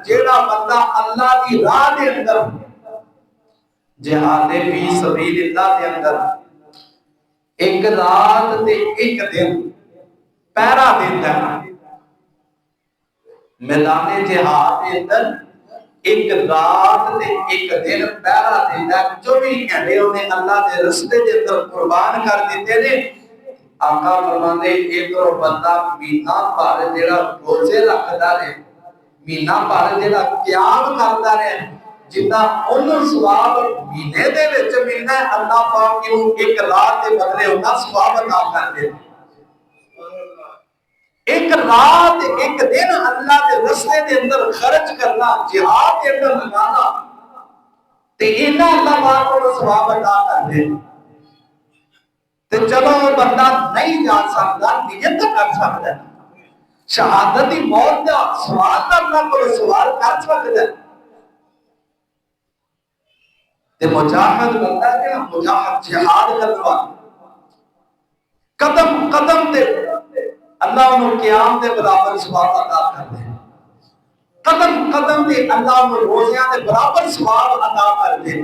جیڑا بندہ اللہ کی راہ دے اندر جہاد فی سبیل اللہ دے اندر ایک رات تے ایک دن پہرا دیتا ہے، میدان جہاد کے اندر ایک رات تے ایک دن پہرا دیتا ہے، جو بھی گھنٹے انہیں اللہ کے رستے کے اندر قربان کر دیتے نے۔ آقا فرماندے ایک اور بندہ مہینہ بھر جڑا روزے رکھدا رہے، مہینہ بھر جڑا قیام کردا رہے، جتنا انہوں ثواب مہینے دے وچ ملنا ہے، اللہ پاک کیوں ایک رات دے بدلے انہاں ثواب عطا کر دے۔ ایک رات ایک دن اللہ کے رستے دے اندر خرچ کرنا، جہاد کے اندر لگانا، تے انہاں اللہ پاک کو ثواب عطا کر دے۔ تے چلو وہ بندہ نہیں جا سکتا، نیت کر سکتا ہے، شہادت کی موت کا سوال کرنا کو سوال کر سکتا ہے۔ تے مجاہد بندہ ہے نا، مجاہد جہاد کروا قدم قدم تے اللہ انہوں قیام دے برابر ثواب عطا کر دے، قدم قدم تے اللہ انہوں روزیاں دے برابر ثواب عطا کر دے۔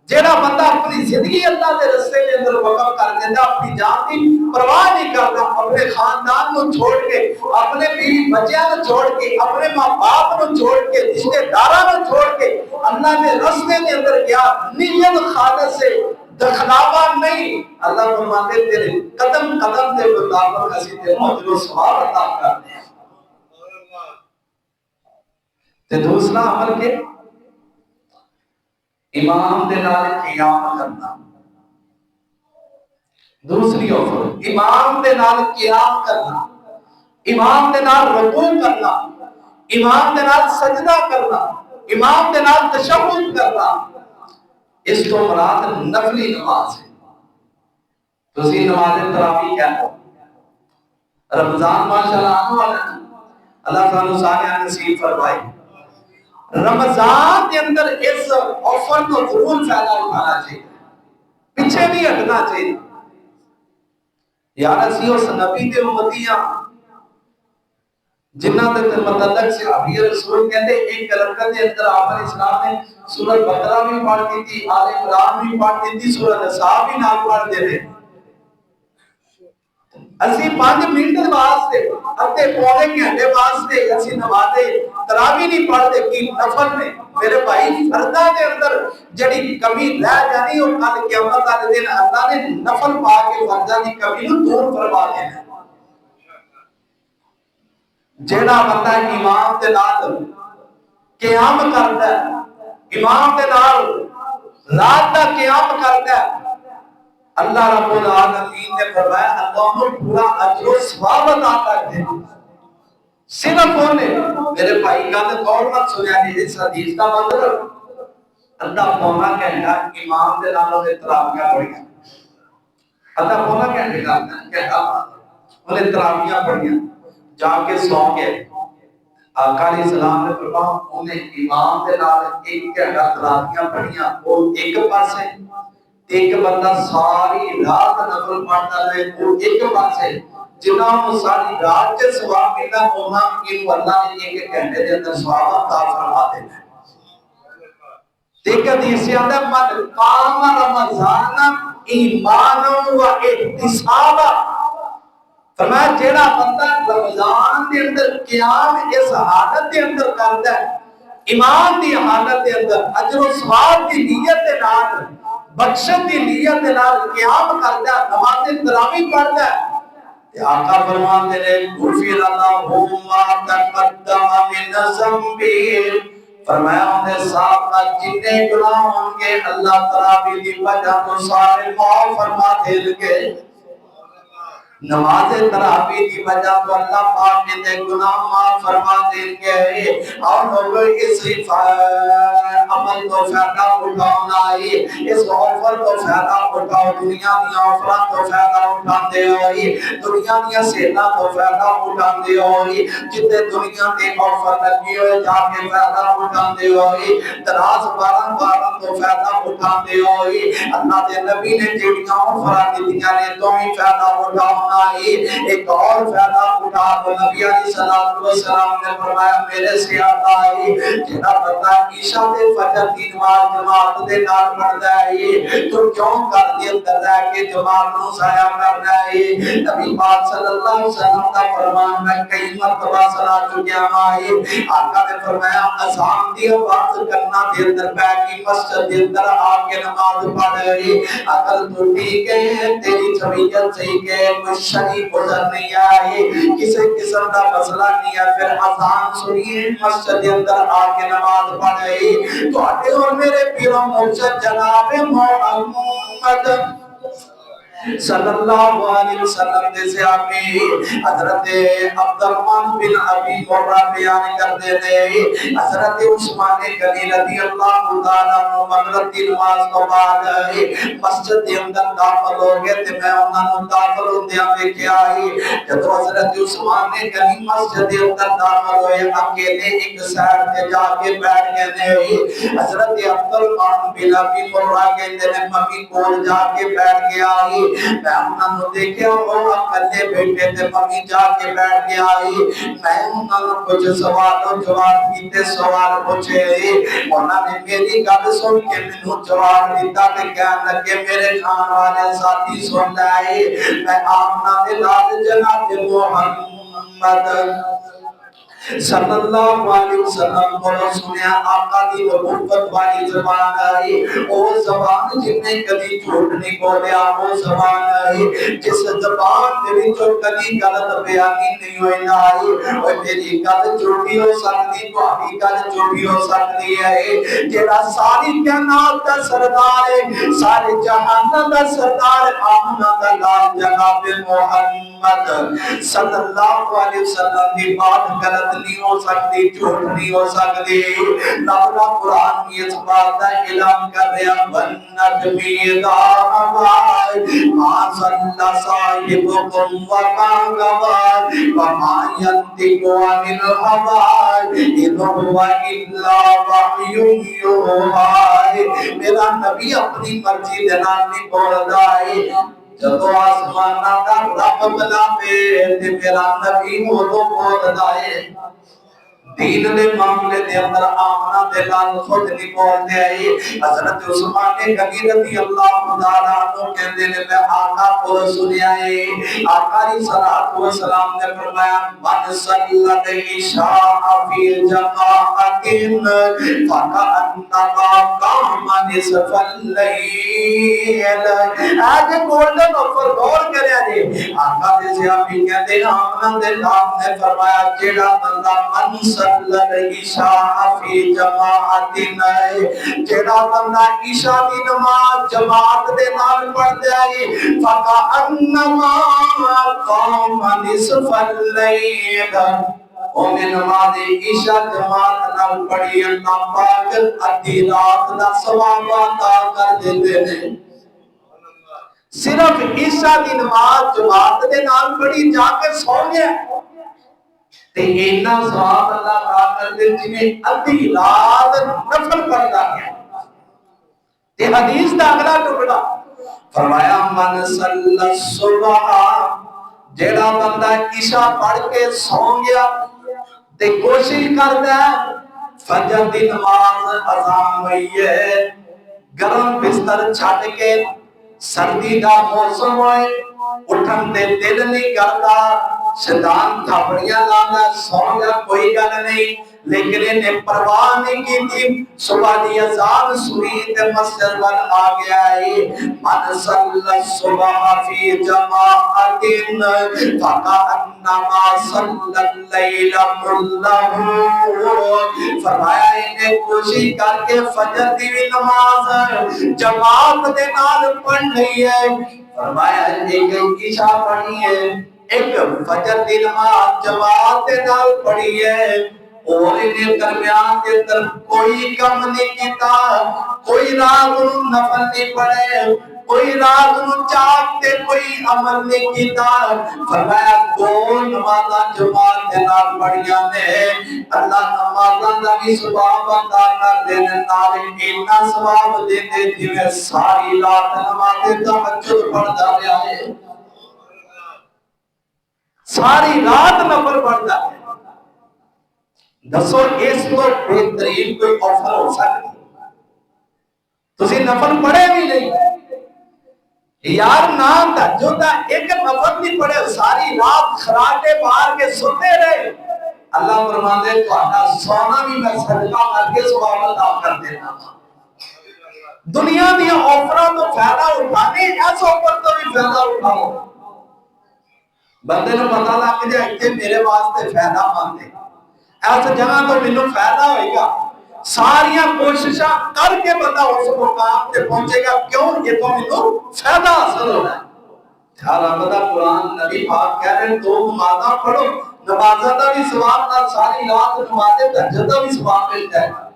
جیڑا بندہ اپنی زندگی اللہ دے رستے کے اندر وقف کر دیتا، اپنی جان کی پرواہ نہیں کرتا، اپنے خاندان کو چھوڑ کے، اپنے بیوی بچیاں کو چھوڑ کے، اپنے ماں باپ کو چھوڑ کے، رشتے داراں کو چھوڑ کے اللہ کے رستے کے اندر گیا، نیت خالص سے دکھلاوا نہیں۔ اللہ فرماتے تیرے قدم قدم دے برابر اسی تے اجر و ثواب عطا کر دے۔ تے دوسرا عمل کے امام دے نال قیام کرنا، دوسری آفر امام دے نال قیام کرنا، امام دے نال رکوع کرنا، امام دے نال سجدہ کرنا، امام دے نال تشہد کرنا۔ اس تو مراد نفلی نماز ہے۔ تسی نماز تراویح کہتے ہو، رمضان ماشاءاللہ آنے والا ہے، اللہ تعالیٰ سانیہ نصیب فرمائے۔ رمضان کے اندر اس آفر کو ضرور فائدہ اٹھانا چاہیے، پیچھے نہیں ہٹنا چاہیے۔ یا رسی اس نبی دے امتیاں جنہ دے متعلق سے ابھی رسول کہتے ایک رکعت کے اندر آپ علیہ السلام نے سورہ بقرہ بھی پڑھ دی تھی، آل عمران بھی پڑھ دی تھی، سورہ نساء بھی نال پڑھ دے رہے۔ اسی 5 منٹ واسطے اتے پونے گھنٹے واسطے اسی نماز تراویح نہیں پڑھتے کی نفل میں میرے بھائی فرضاں دے اندر جڑی کمی رہ جانی او کل قیامت والے دن اللہ نے نفل پا کے فرضاں دی کمی نو دور فرما دینا۔ جیڑا بندہ امام دے نال قیام کردا ہے، امام دے نال رات دا قیام کردا ہے، اللہ رب العالمین نے فرمایا اللہ کو پورا اجر و ثواب عطا کر دے۔ صرف انہیں میرے بھائی کا تو غور مت سنیا نہیں، اس حدیث کا مطلب اللہ پونا گھنٹہ امام دے نال انہیں تراویحاں پڑھیاں، اللہ پونا گھنٹے کا کہتا انہیں تراویحاں پڑھیاں، جا کے سو گئے۔ آقا علیہ السلام نے فرمایا انہیں امام دے نال 1 گھنٹہ تراویحاں پڑھیاں، وہ ایک پاسے، ایک بندہ ساری رات نفل پڑھتا رہے وہ ایک پاسے، جنہوں ساری رات کے ثواب ملنا ہونا ان اللہ نے 1 گھنٹے کے اندر ثواب عطا فرما دینا۔ دیکھ حدیث سے آتا ہے من قام رمضان ایمانا و احتسابا، فرمایا جیڑا بندہ رمضان کے اندر قیام اس حالت کے اندر کرتا ہے، ایمان دی حالت کے اندر اجر و ثواب کی نیت کے نال، بخشت کی نیت کے نال قیام کرتا ہے، نماز تراویح پڑھتا ہے، آقا فرماتے ہیں غفر لہ ما تقدم من ذنبہ، فرمایا انہیں ساتھ جتنے گناہ ہوں گے اللہ تراویح کی وجہ تو سارے معاف فرما دیں گے۔ نماز تراویح کی وجہ تو اللہ پاک نے گناہ معاف فرما دیں گے، اور لوگ اس عمل کو فائدہ اٹھانا ہے، اس آفر کو فائدہ اٹھاؤ، دنیا کی آفرات کو فائدہ اٹھاندے ہوئی، دنیا کی سہنا کو فائدہ اٹھاندے ہوئی، جتنے دنیا کے آفر لگی ہوئے جا کے فائدہ اٹھاندے ہوئی، دراز باران کو فائدہ اٹھاندے ہوئی، اللہ کے نبی نے جڑیاں آفرات دیاں نے تو ہی فائدہ اٹھاؤ۔ فرمائی ایک اور فائدہ اٹھا تو نبی علیہ السلام نے فرمایا میرے سے آتا ہے جنہ بندہ عشاء تے فجر دی نماز جماعت دے نال پڑھدا ہے تو کیوں کر دیا کردا ہے کہ جماعت نو ضائع کرنا ہے نبی پاک صلی اللہ علیہ وسلم کا فرمان میں کئی مرتبہ سنا چکیا ہے آقا نے فرمایا اذان دی آواز کرنا دے اندر بیٹھ کے مسجد دے اندر آ کے نماز پڑھ رہی عقل تو ٹھیک ہے تیری طبیعت صحیح ہے کوئی شرعی گزر نہیں آئی کسی قسم کا مسئلہ نہیں ہے پھر اذان سنیے مسجد دے اندر آ کے نماز پڑھ رہی تو اور میرے پیروں مرشد جناب محمد صلی اللہ علیہ وسلم جیسے آمی حضرت عبدالرحمن بن ابی مرہ بیان کر دیتے حضرت عثمان غنی رضی اللہ تعالیٰ عنہ مغرب کی نماز کو بعد مسجد کے اندر داخل ہو گئے تھے میں انہوں نے داخل ہوتے ہمیں کیا آئی جب حضرت عثمان غنی مسجد کے اندر داخل ہوئے اکیلے ایک سائر سے جا کے بیٹھ گئے تھے حضرت عبدالرحمن بن ابی مرہ کہتے ہیں ممی کول جا کے بیٹھ گیا آئی میں انہوں نے دیکھے وہ اکلے بیٹھے تھے ممی جا کے بیٹھ گیا آئی میں انہوں نے کچھ سوال و جواب کیتے سوال پوچھے انہوں نے میری گل سن کے منہ جواب دیتا کہ کہنے لگے میرے خان والے ساتھی سن لائے میں آمنہ دلال جناب محمد صلی اللہ علیہ وسلم کو سنیا آقا کی نبوت والی زبان آئی وہ زبان جن نے کبھی جھوٹ نہیں بولیا وہ زبان آئی جس زبان میں جو کبھی غلط بیانی نہیں ہوئی نہ آئی وہ میری گل جھوٹی ہو سکتی تو ابھی گل جھوٹی ہو سکتی ہے جیڑا ساری کائنات کا سردار ہے سارے جہان کا سردار آمنہ کا لال جناب محمد صلی اللہ علیہ وسلم کی بات غلط نہیں ہو سکتی جھوٹ نہیں ہو سکتی لولا قرآن کی اس بات کا اعلان کر رہا والنجمی اذا ہوا ما ضل صاحبکم وما غوی وما ینطق عن الہوی ان هو الا وحی یوحی میرا نبی اپنی مرضی دے نال نہیں بولدا ہے جب آسمانہ کا رب بلا پہ تے میرا نبی وہ بولدا ہے دین دے معاملے دے اندر آمنہ دلال خود نہیں بولتے آئی حضرت عثمان غنی رضی اللہ تعالیٰ عنہ کہتے ہیں میں آقا کو سنیا ہے آقا علیہ الصلوۃ والسلام نے فرمایا من صلت عشاء فی جماعت فکأنما قام نصف اللیل آج گولڈن آفر غور کریا جی آقا دے سیامی کہتے ہیں آمنہ دلال نے فرمایا جیڑا بندہ من صلت عشاء فی جماعت جیڑا بندہ عشاء دی نماز جماعت دے نال پڑھدا ہے فکأنما قام نصف اللیل اونے نماز عشاء جماعت نال پڑھی اللہ پاک ادھی رات دا ثواب عطا کر دیندے نے صرف عشاء دی نماز جماعت دے نال پڑھی جا کے سو گیا تے اینا ثواب اللہ عطا کر دے جنہیں ادھی رات نفل پڑھدا ہے تے حدیث دا اگلا ٹکڑا فرمایا من صلی الصبح جیڑا بندہ عشاء پڑھ کے سو گیا تے کوشش کردا ہے فجر دی نماز اذان ہوئی ہے گرم بستر چھڈ کے سردی دا موسم ہوئے اٹھن دے دل نہیں کرتا شیطان تھاپڑیاں لانا سو گیا کوئی گل نہیں لیکن انہیں پرواہ نہیں کی تھی صبح دی اذان سنی تے مسجد وال آ گیا ہے من صلی الصبح فی جماعت فکأنما صلی اللیل کلہ فرمایا انہیں کوشش کر کے فجر دی بھی نماز جماعت دے نال پڑھ لی ہے فرمایا ایک عشاء پڑھی ہے ایک فجر دی نماز جماعت دے نال پڑھی ہے اور انہیں درمیان کے طرف کوئی کم نہیں کیتا کوئی رات نفل نہیں پڑھے کوئی رات چاہتے کوئی عمل نہیں کیتا فرمایا دو نمازاں جماعت دے نال پڑھیاں نے اللہ نمازاں دا بھی ثواب عطا کر دینے نال اتنا ثواب دے دے جویں ساری رات نماز تہجد پڑھدا رہیا ہے ساری رات نفل پڑھتا ہے. دسو اس کو بہترین کوئی آفر ہو سکتی؟ تسی نفل پڑھے بھی نہیں یار، نہ تہجد دا ایک نفل نہیں پڑھے، ساری رات خراٹے مار کے سوتے رہے. اللہ فرماتے تہاڈا سونا بھی میں صدقہ کر کے ثواب عطا کر دینا. دنیا دیا آفراں تو فائدہ اٹھانے، اس آفر تو بھی فائدہ اٹھاؤ. بندے نو پتہ لگ جائے کہ میرے واسطے فائدہ مند ہے، اس جگہ تو مینوں فائدہ ہوئے گا. ساریاں کوششاں کر کے بندہ اس مقام تے پہنچے گا. کیوں؟ یہ تو مینوں فائدہ حاصل ہونا ہے. رب دا قرآن نبی پاک کہہ رہے دو نمازاں پڑھو، نمازاں دا بھی ثواب نال ساری رات نماز تہجد دا بھی ثواب مل جائے گا.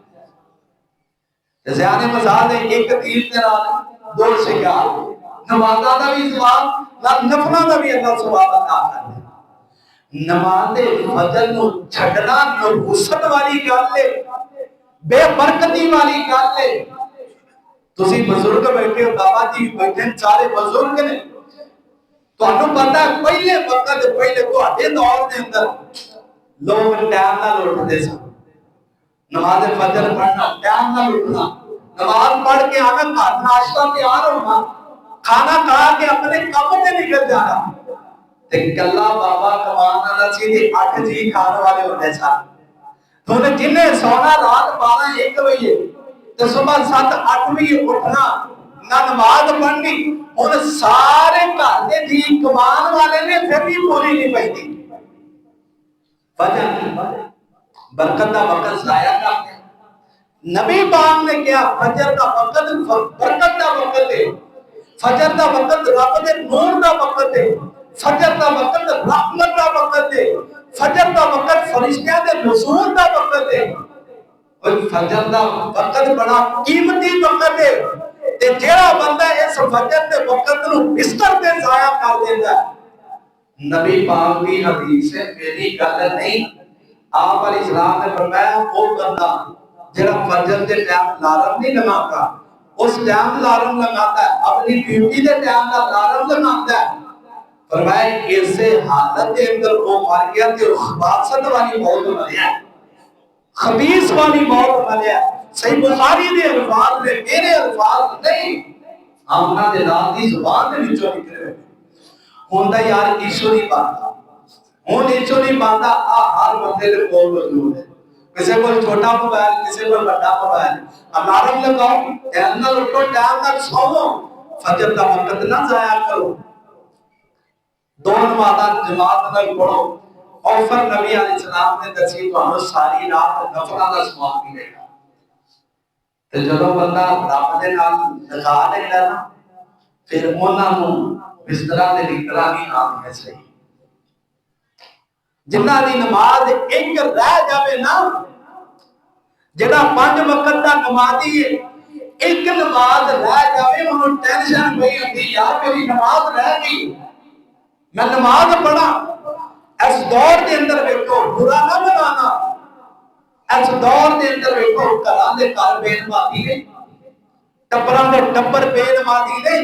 زیادہ مثال ہے ایک تیر کے نال دو شکار، نمازاں دا بھی ثواب نال نفلاں دا بھی اللہ ثواب عطا کر دے. نماز فجر نو چھڈنا نحوست والی گل ہے، بے برکتی والی گل ہے. تسی بزرگ بیٹھے ہو، بابا جی بیٹھے سارے بزرگ نے، تانوں پتہ ہے پہلے وقت پہلے تہاڈے دور دے اندر لوگ ٹائم نال اٹھدے سن. نماز فجر پڑھنا، ٹائم نال اٹھنا، نماز پڑھ کے آنا، گھر ناشتہ تیار ہونا، کھانا کھا کے اپنے کام تے نکل جانا. تے کلا بابا کمان والا سی تے 8 جی کھان والے ہوندے سن. تو جن نے سونا رات 12-1 بجے تے صبح 7-8 بجے اٹھنا، نہ نماز پڑھنی. ہن سارے گھر دے جی کمان والے نے پھر بھی پوری نہیں پئی. فجر برکت دا وقت ضائع کر دیا. نبی پاک نے کیا فجر دا وقت برکت دا وقت ہے، فجر دا وقت رب دے نور دا وقت ہے، فجر دا وقت رحمت دا وقت ہے، فجر دا وقت فرشتیاں دے نزول دا وقت ہے. اور فجر دا وقت بڑا قیمتی وقت ہے. تے جیڑا بندہ اس فجر دے وقت نو بستر تے ضائع کر دیندا ہے، نبی پاک دی حدیث ہے، میری گل نہیں، آپ علیہ السلام نے فرمایا وہ بندہ جڑا فجر کے ٹائم الارم نہیں لگاتا، اس ٹائم الارم لگاتا ہے، اپنی ڈیوٹی کے ٹائم الارم لگاتا ہے، فرمایا ایسے حالت کے اندر وہ مر گیا کہ خباثت والی موت مریا، خبیث والی موت مریا. صحیح بخاری دے الفاظ نے، میرے الفاظ نہیں، آمنہ دے رات دی زبان دے وچوں نکلے. ہوندا یار ایشو نہیں باندا، ہن ایشو نہیں باندا ہر بندے دے کول موجود ہے. کسی کو چھوٹا موبائل، کسی کو بڑا موبائل. الارم لگاؤ، ٹائم نال اٹھو، ٹائم نال سوؤ، فجر کا وقت نہ ضائع کرو. دو نمازاں جماعت نال پڑھو. آفر نبی علیہ السلام نے دسی تانوں ساری رات نفلاں دا ثواب ملے گا. تے جدوں بندہ رب دے نال لگا لیندا نا، پھر انہاں نوں بستراں دے نکلا نہیں آندے صحیح. جنہ دی نماز ایک رہ جاوے نا، جڑا 5 وقت دا نمازی ہے، ایک نماز رہ جاوے انہوں ٹینشن پئی ہوندی یار میری نماز رہ گئی، میں نماز پڑھا. اس دور دے اندر ویکھو برا نہ بنانا، اس دور دے اندر ویکھو گھراں دے گھر بے نمازی نے، ٹبراں دے ٹبر بے نمازی نے،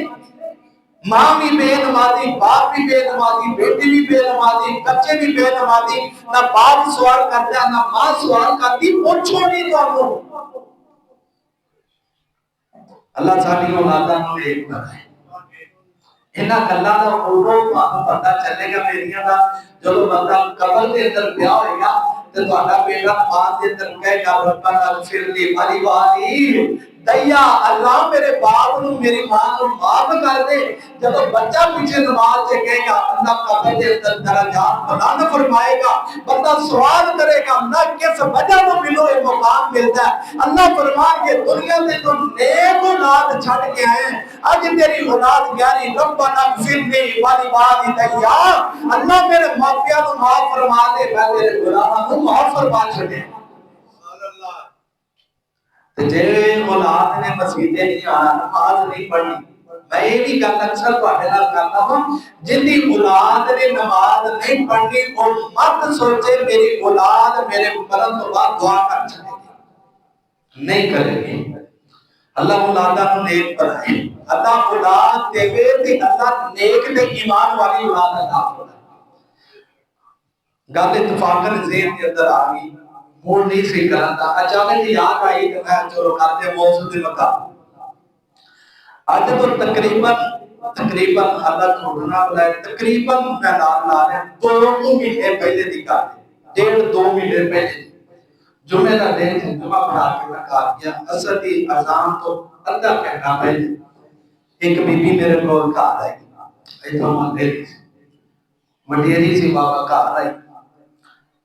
ماں بھی بے نمازی، باپ بھی بے نمازی، بیٹی بھی بے نمازی، بچے بھی بے نمازی. نہ باپ سوال کرتا نہ ماں سوال کرتی، پوچھو نہیں تو اللہ ساری اولاداں نوں ایک بنائے. انہاں گلاں دا اودوں تانوں پتہ چلے گا میریاں دا جدوں بندہ قبر دے اندر پیا ہوئے گا تے تہاڈا بیٹا ماں دے اندر کہے گا ربنا اغفر لی والی والی دیا اللہ میرے باپ نو میری ماں نو معاف کر دے. جدوں بچہ پیچھے نماز سے کہے گا اللہ قبر دے اندر درجات بلند فرمائے گا. بندہ سوال کرے گا نہ کس وجہ تو ملو یہ مقام ملتا ہے. اللہ فرمان کے دنیا میں تو نیک اولاد چھڑ کے آئے ہیں، اج تیری اولاد گیاری ربنا اغفر لی والی والی دیا اللہ میرے ماں پیو نو معاف فرما دے، میں تیرے گناہاں نو معاف فرما چھڈے. جے اولاد نے مسجدیں نہیں آنا، نماز نہیں پڑھنی، میں یہ بھی گل اکثر تہاڈے نال کردا ہوں، جن دی اولاد نے نماز نہیں پڑھنی وہ مت سوچے میری اولاد میرے مرن تو بعد دعا کر چھڈے گی، نہیں کرے گی. اللہ اولاداں نوں نیک بنائے، اللہ اولاد دے تے اللہ نیک تے ایمان والی اولاد عطا فرمائے. گل اتفاقاً ذہن کے اندر آ گئی، موڈ نہیں سی کرنا تھا، اچانک یاد آئی کہ میں چلو کرتے موضوع دے مکا اج تو تقریباً اللہ ڈھونڈنا بلائے تقریباً میں نام لا رہا 2 مہینے پہلے دی گل، 1.5-2 مہینے پہلے جمعہ کا دن جمعہ پڑھا کے میں کہا کیا اثر کی اذان تو ادھا گھنٹہ پہلے ایک بی بی میرے کو گھر آئی، ایتھوں مندر مٹیری سی بابا گھر آئی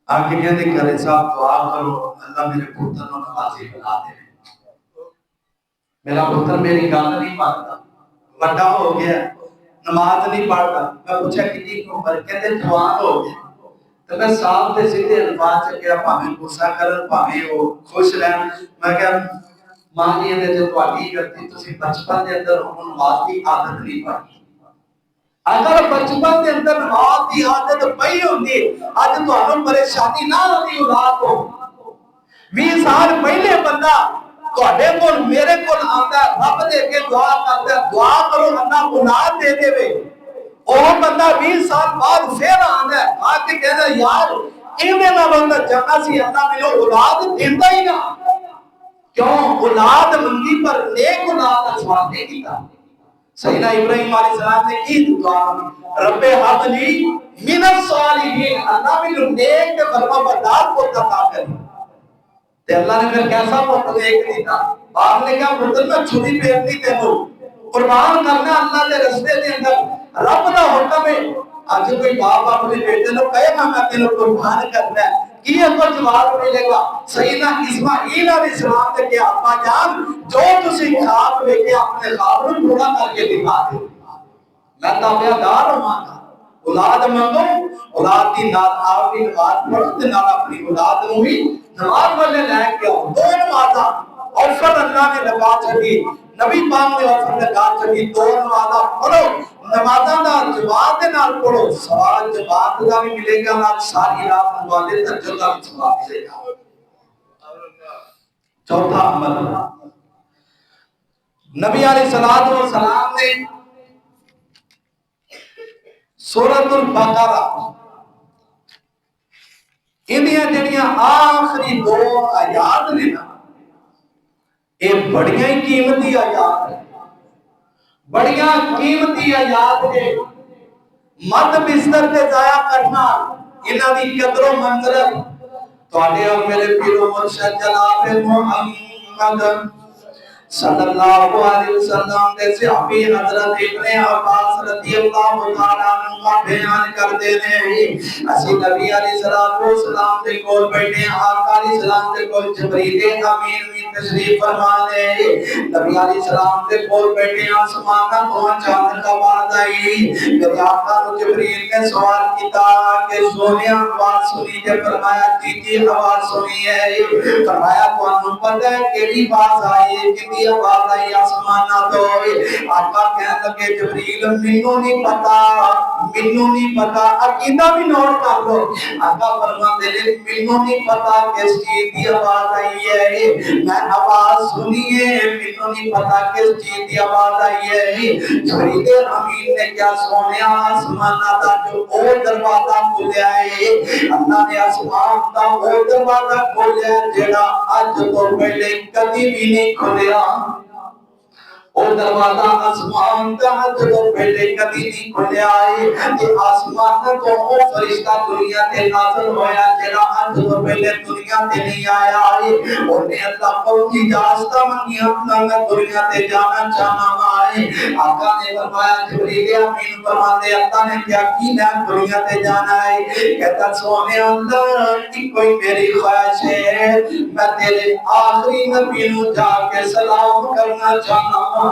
آگے کہتے کرے صاحب دعا کرو اللہ میرے پتر کو نمازی بنا دے، میرا پتر میری گل نہیں مانتا، بڑا ہو گیا نماز نہیں پڑھتا، میں پوچھا کہ جی کیوں پر کہتے جوان ہو گیا، تو میں صاحب دے سیدھے الفاظ سے کیا پاویں غصہ کرن پاویں وہ خوش رہن، میں کہا ماں جی نے جو تواڈی غلطی تسی بچپن دے اندر انہوں نماز دی عادت نہیں پائی، اگر بچپن دے اندر نماز دی عادت پئی ہوندی اج تانوں پریشانی نہ ہوندی اولاد کو 20 سال پہلے بندہ تواڈے کول میرے کول آندا ہے رب دے کے دعا کردا ہے دعا کرو اللہ اولاد دے دے وے، وہ بندہ 20 سال بعد پھر آندا ہے آ کے کہدا یار ایویں نہ بندہ جانا سی اللہ مینوں اولاد دیندا ہی نہ، کیوں اولاد منگی پر نیک اولاد کا سوال نہیں کیتا، سیدنا ابراہیم علیہ السلام نے کی دعا رب ہب لی من الصالحین اللہ مینوں نیک تے فرما بردار کو عطا کر، تے اللہ نے پھر کیسا پتر نیک دیتا، باپ نے کہا پتر میں چھری پھیرنی تینوں قربان کرنا اللہ دے رستے دے اندر رب دا حکم ہے، اج کوئی باپ اپنے بیٹے نوں کہے گا میں تینوں قربان کرنا ہے کی کو جواب ملے گا، سیدنا اسماعیل علیہ السلام نے کہا ابا جان جو تسی خواب لے کے اپنے خواب نوں پورا کر کے دکھا دے، میں تابعدار ہوں، اولاد منگو اولاد دی نال آپ بھی نماز پڑھو تے نال اپنی اولاد نوں بھی نماز والے لے کے آؤ، 2 نمازاں اوفر اللہ نے لگا چھڈی، نبی پاک نے اوفر لگا چھڈی، 2 نمازاں پڑھو، نمازاں دا جواب دے نال پڑھو، سوال جواب دا بھی ملے گا نال ساری رات نمازیں تہجد دا بھی ثواب ملے گا۔ چوتھا عمل نبی علیہ الصلوۃ والسلام نے سورۃ البقرہ انہیاں جڑیاں آخری 2 آیات نے نا اے بڑیاں ہی قیمتی آیات ہیں، بڑیاں قیمتی آیات ہیں، مت بستر تے ضائع کرنا انہاں دی قدر و منزلت تواڈے اور میرے پیر و مرشد جناب محمد صلی اللہ علیہ وسلم دے صحابی حضرت ابن عباس رضی اللہ تعالیٰ عنہ بیان کرتے ہیں اسی نبی علیہ السلام دے کول بیٹھے آقا علیہ السلام دے کول جبریل امین بھی تشریف فرما لے، نبی علیہ السلام دے کول بیٹھے آسمان کو چاند کا بعد آئی، میرے آقا نے جبریل نے سوال کیتا کہ سونے آواز سنی جے، فرمایا جی آواز سنی ہے، فرمایا تانوں پتہ ہے کیڑی باز آئی ہے کی آواز آئی آسمانہ تو، آقا کہنے لگے جبریل مینوں نہیں پتا عقیدہ بھی نوٹ کر لو، آقا فرماتے ہیں مینوں نہیں پتا کس چیز کی آواز آئی ہے، میں آواز سنی ہے مینوں نہیں پتا کس چیز کی آواز آئی ہے، جبریل امین نے کیا سونے آسمانہ دا جو او دروازہ کھولیا ہے، اللہ نے آسمان دا او دروازہ کھولیا ہے جڑا اج تو پہلے کبھی بھی نہیں کھولیا، او دروازہ آسمان کا جو پہلے کبھی نہیں کھولیا ہے، یہ آسمان کو او فرشتہ دنیا تے نازل ہویا جڑا اج تو پہلے دنیا تے نہیں آیا ہے، انہیں اللہ کو اجازت منگی اپنا میں دنیا تے جانا چاہنا ہے، آقا نے فرمایا جبریل امین فرماتے اللہ نے کیا کی میں دنیا تے جانا ہے، کہتا سونے اللہ کی کوئی میری خواہش ہے میں تیرے آخری نبی نو جا کے سلام کرنا چاہنا ہوں،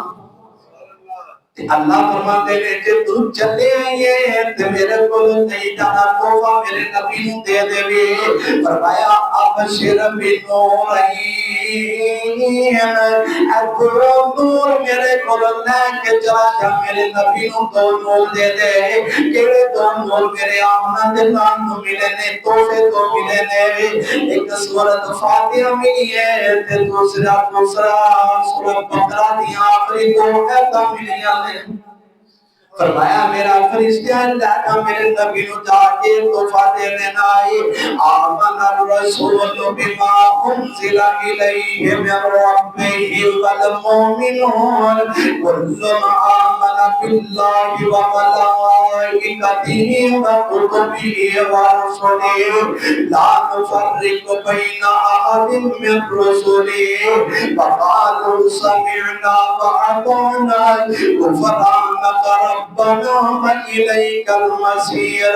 اللہ فرماتے ہیں کہ تو چلے آئیے تے میرے کو نہیں جانا توفہ میرے نبی نو دے دے وے، فرمایا ابشر بنورین اے نور میرے کو لے کے چلا جا میرے نبی نو 2 نور دے دے، کیڑے 2 نور میرے آمنہ دے نام نو ملے نے توفے تو ملے نے، ایک سورۃ فاتحہ ملی ہے تے دوسرا سورۃ بقرہ دی آخری 2 آیتاں ملیاں نے، فرمایا میرا فرشتہ اللہ میرے نبی نو جا کے تحفہ دینے آئی آمن الرسول بما انزل الیہ من ربہ والمؤمنون کل آمن باللہ وملائکتہ وکتبہ ورسلہ لا نفرق بین احد من رسلہ وقالوا سمعنا وأطعنا غفرانك ربنا وإليك المصير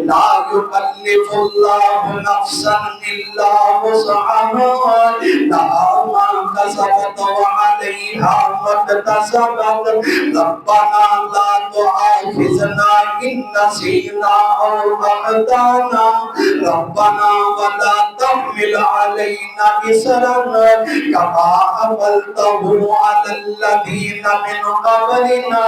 لا يكلف الله نفسا إلا وسعها لها ما كسبت وعليها ما اكتسبت ربنا لا تؤاخذنا إن نسينا أو أخطأنا ربنا ولا تحمل علينا إصرا كما حملته على الذين من قبلنا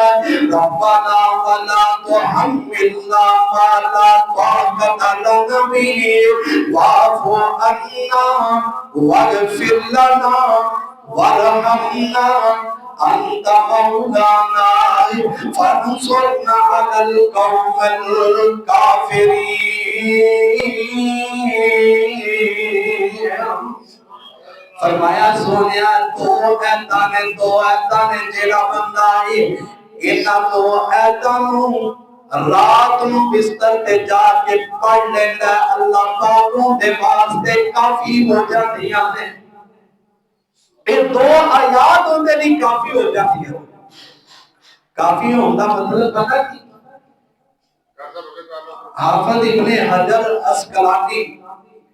ربنا ولا تحملنا ما لا طاقة لنا به واعف عنا واغفر لنا وارحمنا أنت مولانا فانصرنا على القوم الكافرين فرمایا سونیا دو ایتاں نے جیڑا بندہ ہے انہاں دو ایتاں نو رات نو بستر تے جا کے پڑھ لیندا اللہ پاکوں دے واسطے کافی ہو جاندیاں نے یہ دو آیات ہوندے نہیں کافی ہو جاندیاں کافی ہوندا مطلب پتہ کی حافظ ابن حجر اسقلانی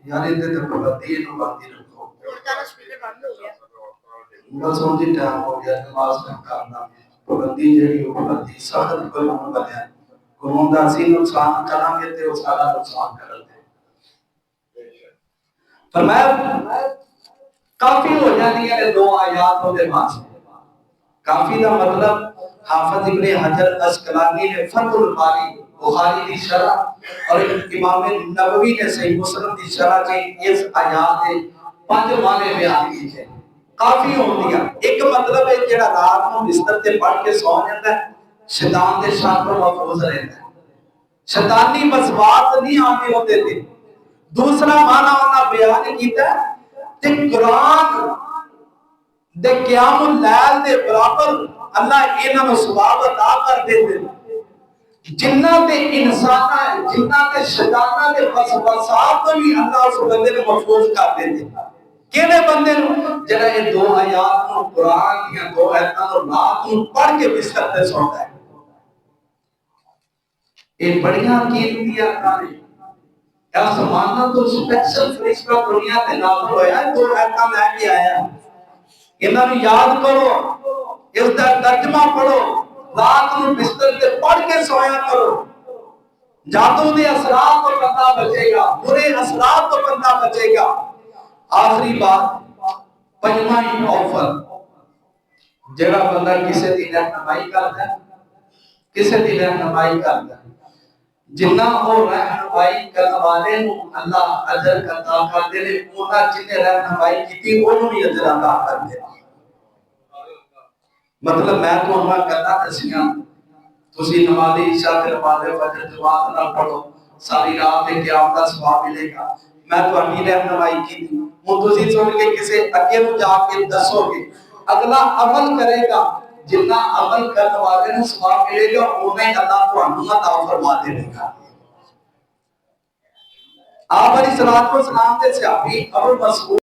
یعنی تے پابندی نو باندھی رکھو بس ہوں جی ٹائم ہو گیا نماز کا کرنا پابندی جڑی ہو پابندی سخت قانون بنیا قانون دا اسی نقصان کریں گے تے او سارا نقصان کرن گے فرمایا کافی ہو جاتی ہے دو آیات دے واسطے کافی دا مطلب حافظ ابن حجر اسقلانی نے فتح الباری بخاری دی شرح اور امام نووی نے صحیح مسلم دی شرح کی اس آیات کے 5 معنی بیان کیے کافی ہوندی ہے ایک مطلب ہے جڑا رات نو بستر تے پڑھ کے سو جاندا ہے شیطان دے شر تو محفوظ رہندا ہے شیطانی وسواس نہیں آتے ہوتے تھے دوسرا معنی انہاں بیان کیتا ہے کہ قرآن دے قیام اللیل دے برابر اللہ انہاں نو ثواب عطا کر دیندے جنہ تے انسان جنہ تے شیطان دے وسوسات تو بھی اللہ اس بندے کو محفوظ کر دیندے کیڑے بندے نو جڑا یہ دو آیات نو قرآن یا دو آیاتاں نو رات نو پڑھ کے بستر تے سوندا ہے یہ بڑیاں قیمتیاں کارے آسماناں تو سپیشل فرشتہ دنیا تے نازل ہویا ہے دو آیاتاں لے کے آیا انہاں نو یاد کرو اس دا ترجمہ پڑھو رات نو بستر تے پڑھ کے سویا کرو جادو دے اثرات تو بندہ بچے گا برے اثرات تو بندہ بچے گا آخری بات پنجواں آفر جڑا بندہ کسے دی رہنمائی کردا ہے کسے دی رہنمائی کردا ہے جنہ او رہنمائی کرن والے نو اللہ اجر عطا کر دے انہاں جنے رہنمائی کیتی اونوں بھی اجر عطا کر دے مطلب میں تو ہمارا کرنا دسیاں تسی نماز عشاء تے نماز فجر جماعت نہ پڑھو ساری رات تے قیام دا ثواب ملے گا میں تو اپنی رہنمائی کی تھی ہن تسی سن کے کسے اگے نو جا کے دسو گے اگلا عمل کرے گا جتنا عمل کرنے والے نو ثواب ملے گا اونا ہی اللہ تانوں عطا فرما دے گا آپ علیہ الصلوۃ والسلام دے صحابی ابو مسعود